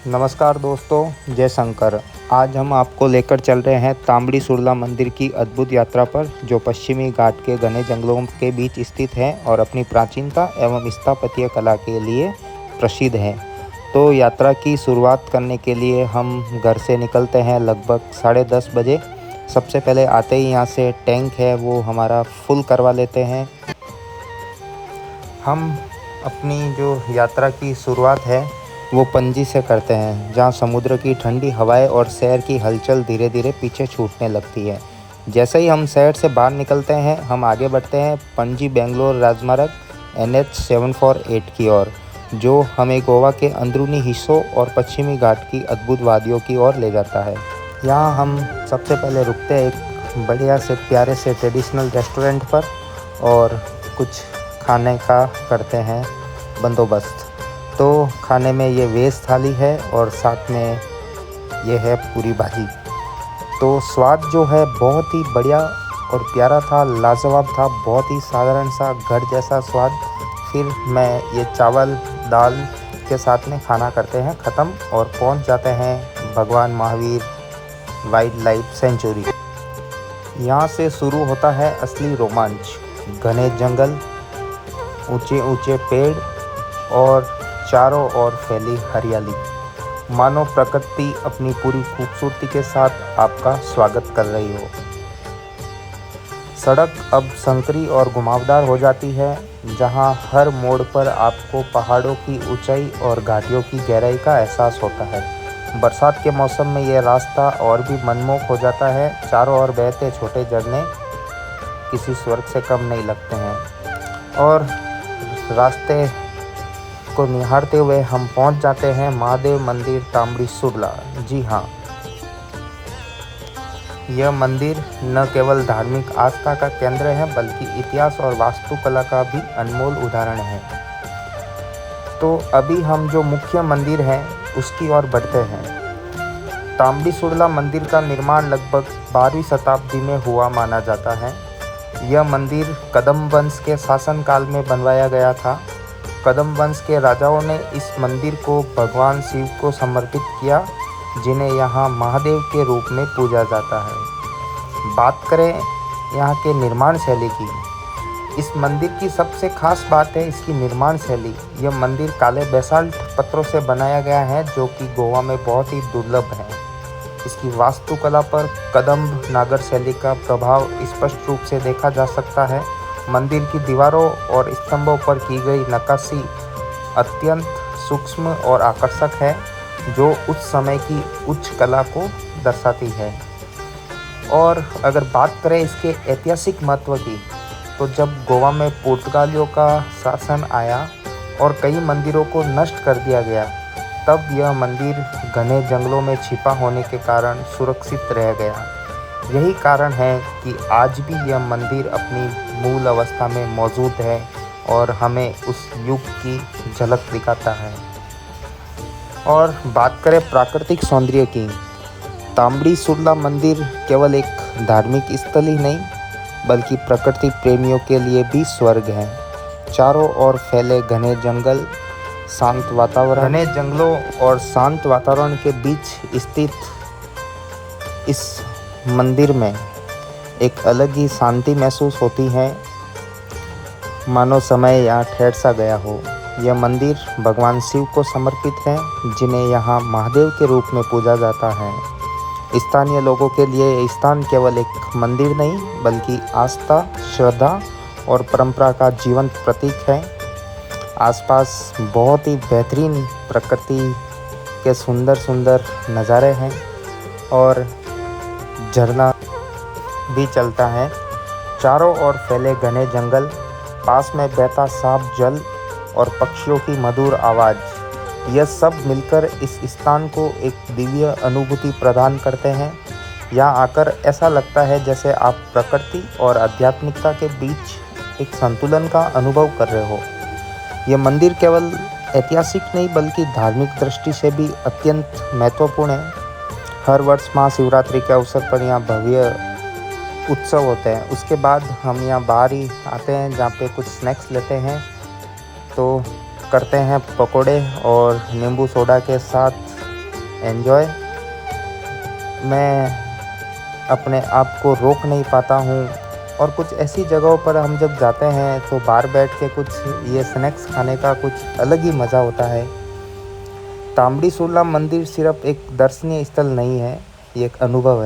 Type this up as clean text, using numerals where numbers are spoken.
नमस्कार दोस्तों, जय शंकर। आज हम आपको लेकर चल रहे हैं तांबड़ी सुरला मंदिर की अद्भुत यात्रा पर, जो पश्चिमी घाट के घने जंगलों के बीच स्थित है और अपनी प्राचीनता एवं स्थापत्य कला के लिए प्रसिद्ध है। तो यात्रा की शुरुआत करने के लिए हम घर से निकलते हैं लगभग 10:30 बजे। सबसे पहले आते ही यहाँ से टैंक है वो हमारा फुल करवा लेते हैं। हम अपनी जो यात्रा की शुरुआत है वो पणजी से करते हैं, जहाँ समुद्र की ठंडी हवाएं और शहर की हलचल धीरे धीरे पीछे छूटने लगती है। जैसे ही हम शहर से बाहर निकलते हैं, हम आगे बढ़ते हैं पणजी बेंगलोर राजमार्ग NH 748 की ओर, जो हमें गोवा के अंदरूनी हिस्सों और पश्चिमी घाट की अद्भुत वादियों की ओर ले जाता है। यहाँ हम सबसे पहले रुकते हैं एक बढ़िया से प्यारे से ट्रेडिशनल रेस्टोरेंट पर और कुछ खाने का करते हैं बंदोबस्त। तो खाने में ये वेज थाली है और साथ में ये है पूरी भाजी। तो स्वाद जो है बहुत ही बढ़िया और प्यारा था, लाजवाब था, बहुत ही साधारण सा घर जैसा स्वाद। फिर मैं ये चावल दाल के साथ में खाना करते हैं ख़त्म और पहुंच जाते हैं भगवान महावीर वाइल्ड लाइफ सेंचुरी। यहाँ से शुरू होता है असली रोमांच। घने जंगल, ऊंचे ऊंचे पेड़ और चारों ओर फैली हरियाली, मानो प्रकृति अपनी पूरी खूबसूरती के साथ आपका स्वागत कर रही हो। सड़क अब संकरी और घुमावदार हो जाती है, जहां हर मोड़ पर आपको पहाड़ों की ऊंचाई और घाटियों की गहराई का एहसास होता है। बरसात के मौसम में यह रास्ता और भी मनमोहक हो जाता है। चारों ओर बहते छोटे झरने किसी स्वर्ग से कम नहीं लगते हैं। और रास्ते को निहारते हुए हम पहुंच जाते हैं महादेव मंदिर तांबड़ी सुरला। जी हाँ, यह मंदिर न केवल धार्मिक आस्था का केंद्र है, बल्कि इतिहास और वास्तुकला का भी अनमोल उदाहरण है। तो अभी हम जो मुख्य मंदिर है उसकी ओर बढ़ते हैं। तांबड़ी सुरला मंदिर का निर्माण लगभग 12वीं शताब्दी में हुआ माना जाता है। यह मंदिर कदम वंश के शासनकाल में बनवाया गया था। कदम वंश के राजाओं ने इस मंदिर को भगवान शिव को समर्पित किया, जिन्हें यहाँ महादेव के रूप में पूजा जाता है। बात करें यहाँ के निर्माण शैली की, इस मंदिर की सबसे खास बात है इसकी निर्माण शैली। यह मंदिर काले बेसाल्ट पत्थरों से बनाया गया है, जो कि गोवा में बहुत ही दुर्लभ है। इसकी वास्तुकला पर कदम्ब नागर शैली का प्रभाव स्पष्ट रूप से देखा जा सकता है। मंदिर की दीवारों और स्तंभों पर की गई नक्काशी अत्यंत सूक्ष्म और आकर्षक है, जो उस समय की उच्च कला को दर्शाती है। और अगर बात करें इसके ऐतिहासिक महत्व की, तो जब गोवा में पुर्तगालियों का शासन आया और कई मंदिरों को नष्ट कर दिया गया, तब यह मंदिर घने जंगलों में छिपा होने के कारण सुरक्षित रह गया। यही कारण है कि आज भी यह मंदिर अपनी मूल अवस्था में मौजूद है और हमें उस युग की झलक दिखाता है। और बात करें प्राकृतिक सौंदर्य की, तांबड़ी सुरला मंदिर केवल एक धार्मिक स्थल ही नहीं, बल्कि प्रकृति प्रेमियों के लिए भी स्वर्ग है। चारों ओर फैले घने जंगल, शांत वातावरण, घने जंगलों और शांत वातावरण के बीच स्थित इस मंदिर में एक अलग ही शांति महसूस होती है, मानो समय यहाँ ठहर सा गया हो। यह मंदिर भगवान शिव को समर्पित है, जिन्हें यहाँ महादेव के रूप में पूजा जाता है। स्थानीय लोगों के लिए यह स्थान केवल एक मंदिर नहीं, बल्कि आस्था, श्रद्धा और परंपरा का जीवंत प्रतीक है। आसपास बहुत ही बेहतरीन प्रकृति के सुंदर सुंदर नज़ारे हैं और झरना भी चलता है। चारों ओर फैले घने जंगल, पास में बहता साफ जल और पक्षियों की मधुर आवाज़, यह सब मिलकर इस स्थान को एक दिव्य अनुभूति प्रदान करते हैं। यहाँ आकर ऐसा लगता है जैसे आप प्रकृति और आध्यात्मिकता के बीच एक संतुलन का अनुभव कर रहे हो। यह मंदिर केवल ऐतिहासिक नहीं, बल्कि धार्मिक दृष्टि से भी अत्यंत महत्वपूर्ण है। हर वर्ष महाशिवरात्रि के अवसर पर यहाँ भव्य उत्सव होते हैं। उसके बाद हम यहाँ बाहर ही आते हैं, जहाँ पे कुछ स्नैक्स लेते हैं। तो करते हैं पकोड़े और नींबू सोडा के साथ एन्जॉय। मैं अपने आप को रोक नहीं पाता हूँ और कुछ ऐसी जगहों पर हम जब जाते हैं तो बाहर बैठ के कुछ ये स्नैक्स खाने का कुछ अलग ही मज़ा होता है। तांबड़ी सुरला मंदिर सिर्फ एक दर्शनीय स्थल नहीं है, ये एक अनुभव है।